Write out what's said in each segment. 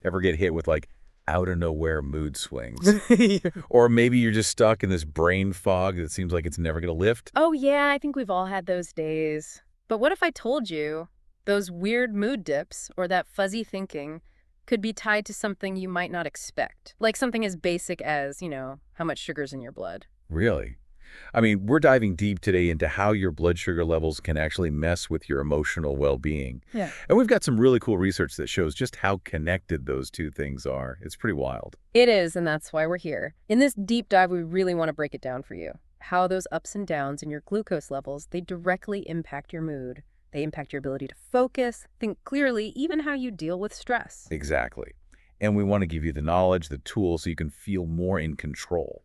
Ever get hit with like out of nowhere mood swings? Or maybe you're just stuck in this brain fog that seems like it's never going to lift? Oh, yeah, I think we've all had those days. But what if I told you those weird mood dips or that fuzzy thinking could be tied to something you might not expect? Like something as basic as, how much sugar's in your blood. Really? I mean, we're diving deep today into how your blood sugar levels can actually mess with your emotional well-being. Yeah. And we've got some really cool research that shows just how connected those two things are. It's pretty wild. It is, and that's why we're here. In this deep dive, we really want to break it down for you. How those ups and downs in your glucose levels, they directly impact your mood. They impact your ability to focus, think clearly, even how you deal with stress. Exactly. And we want to give you the knowledge, the tools, so you can feel more in control,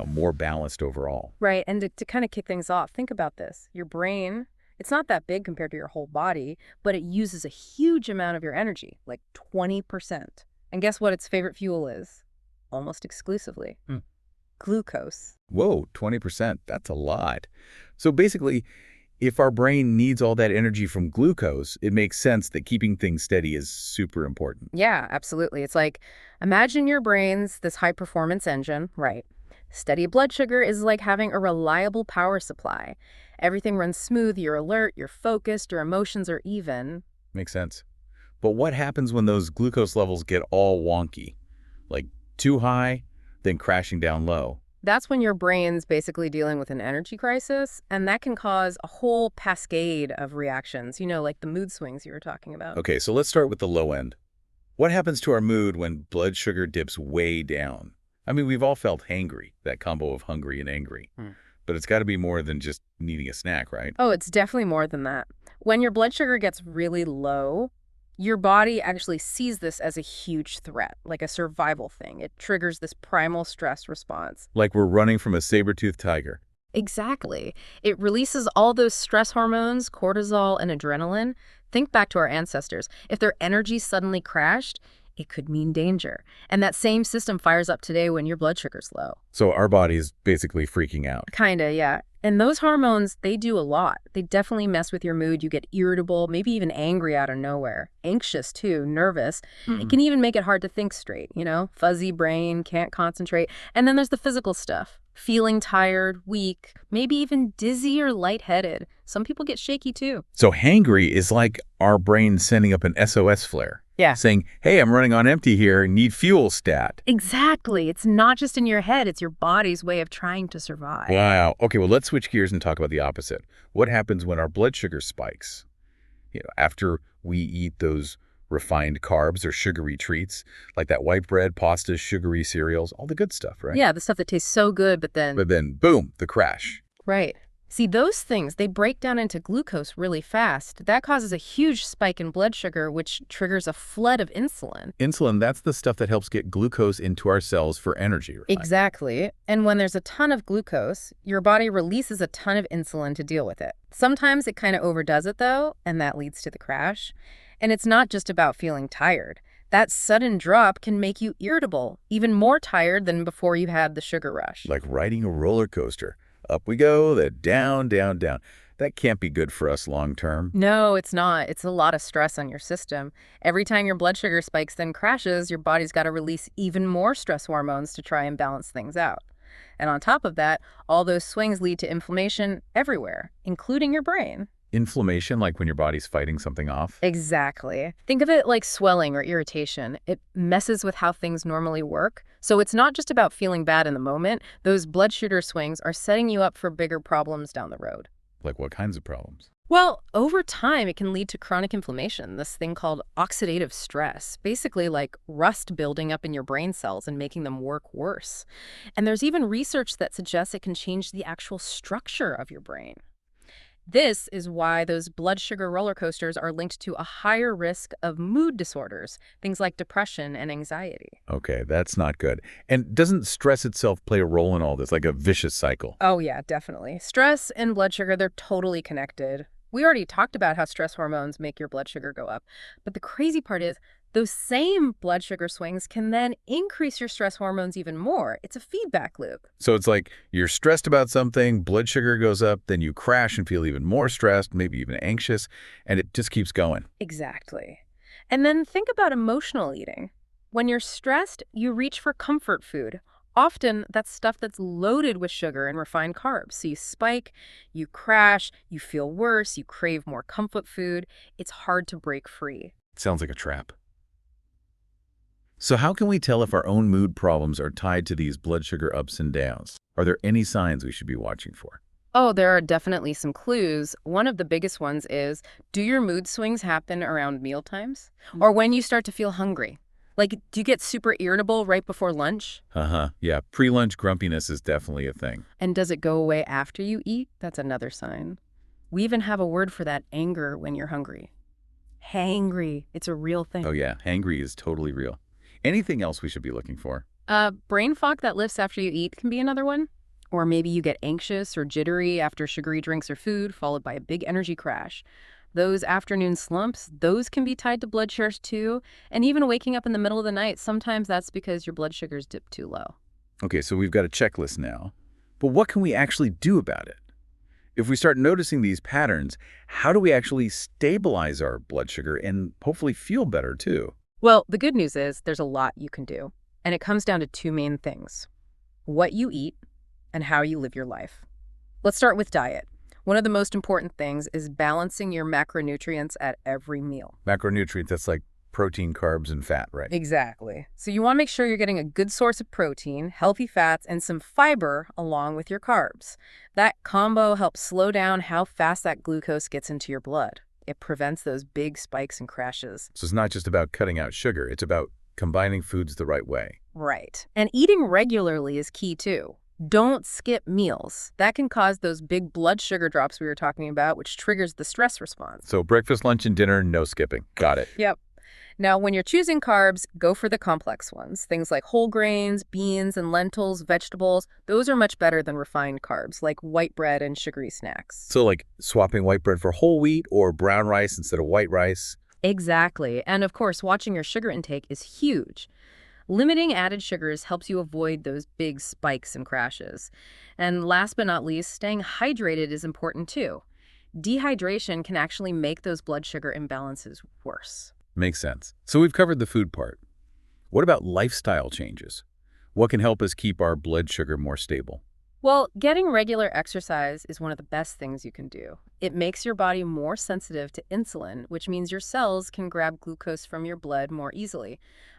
more balanced overall. Right, and to kind of kick things off, think about this. Your brain, it's not that big compared to your whole body, but it uses a huge amount of your energy, like 20%. And guess what its favorite fuel is? Almost exclusively. Glucose. Whoa, 20%. That's a lot. So basically, if our brain needs all that energy from glucose, it makes sense that keeping things steady is super important. Yeah, absolutely. It's like, imagine your brain's this high-performance engine, right? Steady blood sugar is like having a reliable power supply. Everything runs smooth, you're alert, you're focused, your emotions are even. Makes sense. But what happens when those glucose levels get all wonky? Like too high, then crashing down low? That's when your brain's basically dealing with an energy crisis, and that can cause a whole cascade of reactions, like the mood swings you were talking about. Okay, so let's start with the low end. What happens to our mood when blood sugar dips way down? I mean, we've all felt hangry, that combo of hungry and angry. But it's got to be more than just needing a snack, right? Oh, it's definitely more than that. When your blood sugar gets really low, your body actually sees this as a huge threat, like a survival thing. It triggers this primal stress response. Like we're running from a saber-toothed tiger. Exactly. It releases all those stress hormones, cortisol and adrenaline. Think back to our ancestors. If their energy suddenly crashed, it could mean danger. And that same system fires up today when your blood sugar's low. So our body's basically freaking out. Kinda, yeah. And those hormones, they do a lot. They definitely mess with your mood. You get irritable, maybe even angry out of nowhere. Anxious, too, nervous. It can even make it hard to think straight, Fuzzy brain, can't concentrate. And then there's the physical stuff. Feeling tired, weak, maybe even dizzy or lightheaded. Some people get shaky, too. So hangry is like our brain sending up an SOS flare. Yeah. Saying, hey, I'm running on empty here, need fuel stat. Exactly. It's not just in your head. It's your body's way of trying to survive. Wow. Okay, well, let's switch gears and talk about the opposite. What happens when our blood sugar spikes? After we eat those refined carbs or sugary treats, like that white bread, pasta, sugary cereals, all the good stuff, right? Yeah, the stuff that tastes so good, but then, boom, the crash. Right. See, those things, they break down into glucose really fast. That causes a huge spike in blood sugar, which triggers a flood of insulin. Insulin, that's the stuff that helps get glucose into our cells for energy, right? Exactly. And when there's a ton of glucose, your body releases a ton of insulin to deal with it. Sometimes it kind of overdoes it, though, and that leads to the crash. And it's not just about feeling tired. That sudden drop can make you irritable, even more tired than before you had the sugar rush. Like riding a roller coaster. Up we go, then down, down, down. That can't be good for us long term. No, it's not. It's a lot of stress on your system. Every time your blood sugar spikes then crashes, your body's got to release even more stress hormones to try and balance things out. And on top of that, all those swings lead to inflammation everywhere, including your brain. Inflammation, like when your body's fighting something off? Exactly. Think of it like swelling or irritation. It messes with how things normally work. So it's not just about feeling bad in the moment. Those blood sugar swings are setting you up for bigger problems down the road. Like what kinds of problems? Well, over time, it can lead to chronic inflammation, this thing called oxidative stress, basically like rust building up in your brain cells and making them work worse. And there's even research that suggests it can change the actual structure of your brain. This is why those blood sugar roller coasters are linked to a higher risk of mood disorders, things like depression and anxiety. Okay, that's not good. And doesn't stress itself play a role in all this, like a vicious cycle? Oh, yeah, definitely. Stress and blood sugar, they're totally connected. We already talked about how stress hormones make your blood sugar go up. But the crazy part is, those same blood sugar swings can then increase your stress hormones even more. It's a feedback loop. So it's like you're stressed about something, blood sugar goes up, then you crash and feel even more stressed, maybe even anxious, and it just keeps going. Exactly. And then think about emotional eating. When you're stressed, you reach for comfort food. Often, that's stuff that's loaded with sugar and refined carbs. So you spike, you crash, you feel worse, you crave more comfort food. It's hard to break free. Sounds like a trap. So how can we tell if our own mood problems are tied to these blood sugar ups and downs? Are there any signs we should be watching for? Oh, there are definitely some clues. One of the biggest ones is, do your mood swings happen around meal times? Or when you start to feel hungry? Like, do you get super irritable right before lunch? Uh-huh. Yeah, pre-lunch grumpiness is definitely a thing. And does it go away after you eat? That's another sign. We even have a word for that, anger when you're hungry. Hangry. It's a real thing. Oh yeah, hangry is totally real. Anything else we should be looking for? Brain fog that lifts after you eat can be another one. Or maybe you get anxious or jittery after sugary drinks or food, followed by a big energy crash. Those afternoon slumps, those can be tied to blood sugars too. And even waking up in the middle of the night, sometimes that's because your blood sugars dip too low. Okay, so we've got a checklist now. But what can we actually do about it? If we start noticing these patterns, how do we actually stabilize our blood sugar and hopefully feel better too? Well, the good news is there's a lot you can do. And it comes down to two main things: what you eat and how you live your life. Let's start with diet. One of the most important things is balancing your macronutrients at every meal. Macronutrients, that's like protein, carbs, and fat, right? Exactly. So you want to make sure you're getting a good source of protein, healthy fats, and some fiber along with your carbs. That combo helps slow down how fast that glucose gets into your blood. It prevents those big spikes and crashes. So it's not just about cutting out sugar, it's about combining foods the right way. Right. And eating regularly is key too. Don't skip meals. That can cause those big blood sugar drops we were talking about, which triggers the stress response. So breakfast, lunch, and dinner, no skipping. Got it. Yep. Now, when you're choosing carbs, go for the complex ones. Things like whole grains, beans, and lentils, vegetables. Those are much better than refined carbs, like white bread and sugary snacks. So like swapping white bread for whole wheat or brown rice instead of white rice. Exactly. And of course, watching your sugar intake is huge. Limiting added sugars helps you avoid those big spikes and crashes. And last but not least, staying hydrated is important too. Dehydration can actually make those blood sugar imbalances worse. Makes sense. So we've covered the food part. What about lifestyle changes? What can help us keep our blood sugar more stable? Well, getting regular exercise is one of the best things you can do. It makes your body more sensitive to insulin, which means your cells can grab glucose from your blood more easily.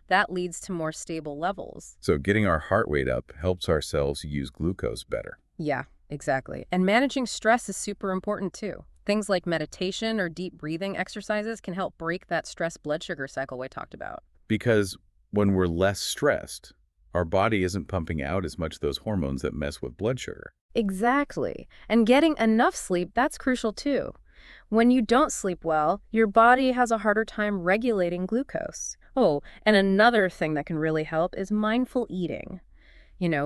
That leads to more stable levels. So getting our heart rate up helps our cells use glucose better. Yeah, exactly. And managing stress is super important too. Things like meditation or deep breathing exercises can help break that stress blood sugar cycle we talked about. Because when we're less stressed, our body isn't pumping out as much of those hormones that mess with blood sugar. Exactly. And getting enough sleep, that's crucial too. When you don't sleep well, your body has a harder time regulating glucose. Oh, and another thing that can really help is mindful eating.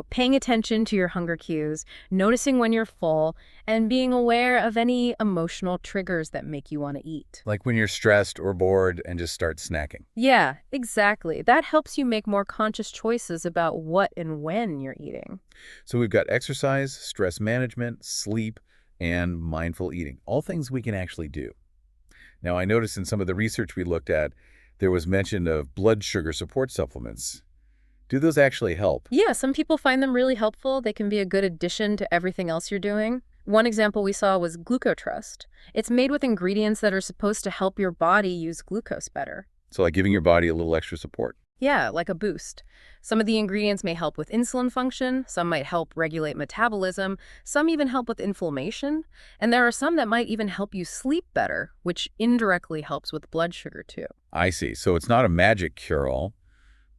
Paying attention to your hunger cues, noticing when you're full, and being aware of any emotional triggers that make you want to eat. Like when you're stressed or bored and just start snacking. Yeah, exactly. That helps you make more conscious choices about what and when you're eating. So we've got exercise, stress management, sleep, and mindful eating. All things we can actually do. Now, I noticed in some of the research we looked at, there was mention of blood sugar support supplements. Do those actually help? Yeah, some people find them really helpful. They can be a good addition to everything else you're doing. One example we saw was GlucoTrust. It's made with ingredients that are supposed to help your body use glucose better. So like giving your body a little extra support. Yeah, like a boost. Some of the ingredients may help with insulin function, some might help regulate metabolism, some even help with inflammation, and there are some that might even help you sleep better, which indirectly helps with blood sugar too. I see. So it's not a magic cure-all,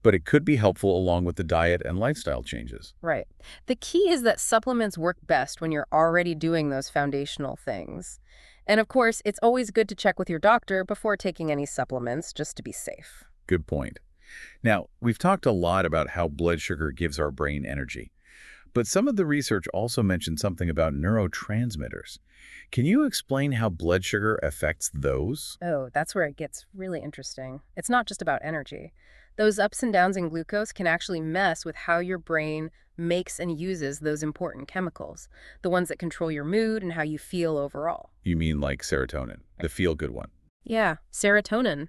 but it could be helpful along with the diet and lifestyle changes. Right. The key is that supplements work best when you're already doing those foundational things. And of course, it's always good to check with your doctor before taking any supplements, just to be safe. Good point. Now, we've talked a lot about how blood sugar gives our brain energy, but some of the research also mentioned something about neurotransmitters. Can you explain how blood sugar affects those? Oh, that's where it gets really interesting. It's not just about energy. Those ups and downs in glucose can actually mess with how your brain makes and uses those important chemicals, the ones that control your mood and how you feel overall. You mean like serotonin, the feel-good one? Yeah, serotonin.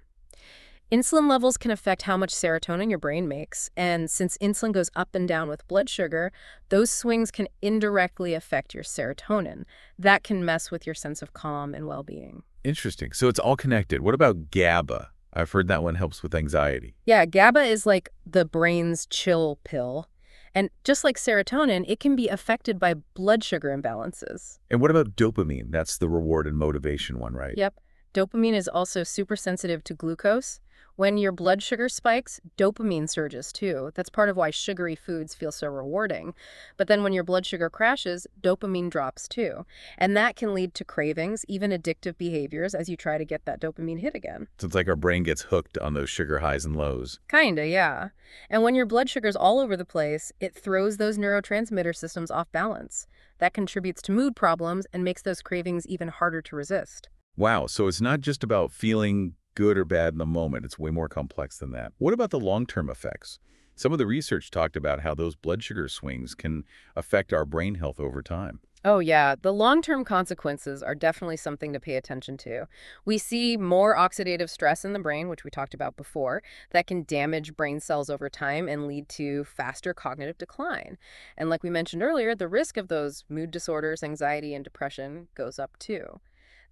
Insulin levels can affect how much serotonin your brain makes, and since insulin goes up and down with blood sugar, those swings can indirectly affect your serotonin. That can mess with your sense of calm and well-being. Interesting. So it's all connected. What about GABA? I've heard that one helps with anxiety. Yeah, GABA is like the brain's chill pill. And just like serotonin, it can be affected by blood sugar imbalances. And what about dopamine? That's the reward and motivation one, right? Yep. Dopamine is also super sensitive to glucose. When your blood sugar spikes, dopamine surges too. That's part of why sugary foods feel so rewarding. But then when your blood sugar crashes, dopamine drops too. And that can lead to cravings, even addictive behaviors as you try to get that dopamine hit again. So it's like our brain gets hooked on those sugar highs and lows. Kinda, yeah. And when your blood sugar's all over the place, it throws those neurotransmitter systems off balance. That contributes to mood problems and makes those cravings even harder to resist. Wow, so it's not just about feeling good or bad in the moment. It's way more complex than that. What about the long-term effects? Some of the research talked about how those blood sugar swings can affect our brain health over time. Oh, yeah. The long-term consequences are definitely something to pay attention to. We see more oxidative stress in the brain, which we talked about before, that can damage brain cells over time and lead to faster cognitive decline. And like we mentioned earlier, the risk of those mood disorders, anxiety, and depression goes up too.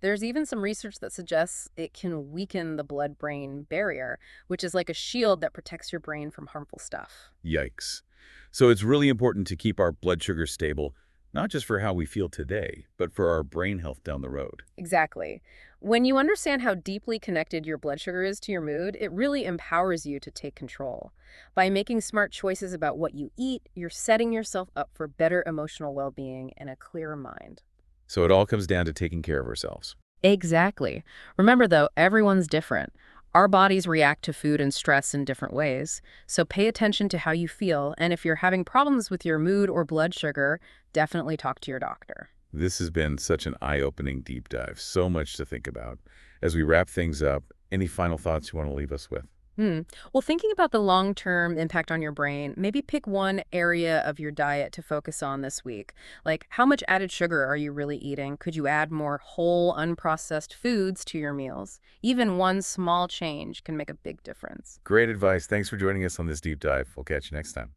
There's even some research that suggests it can weaken the blood-brain barrier, which is like a shield that protects your brain from harmful stuff. Yikes. So it's really important to keep our blood sugar stable, not just for how we feel today, but for our brain health down the road. Exactly. When you understand how deeply connected your blood sugar is to your mood, it really empowers you to take control. By making smart choices about what you eat, you're setting yourself up for better emotional well-being and a clearer mind. So it all comes down to taking care of ourselves. Exactly. Remember, though, everyone's different. Our bodies react to food and stress in different ways. So pay attention to how you feel. And if you're having problems with your mood or blood sugar, definitely talk to your doctor. This has been such an eye-opening deep dive. So much to think about. As we wrap things up, any final thoughts you want to leave us with? Well, thinking about the long-term impact on your brain, maybe pick one area of your diet to focus on this week. Like, how much added sugar are you really eating? Could you add more whole, unprocessed foods to your meals? Even one small change can make a big difference. Great advice. Thanks for joining us on this deep dive. We'll catch you next time.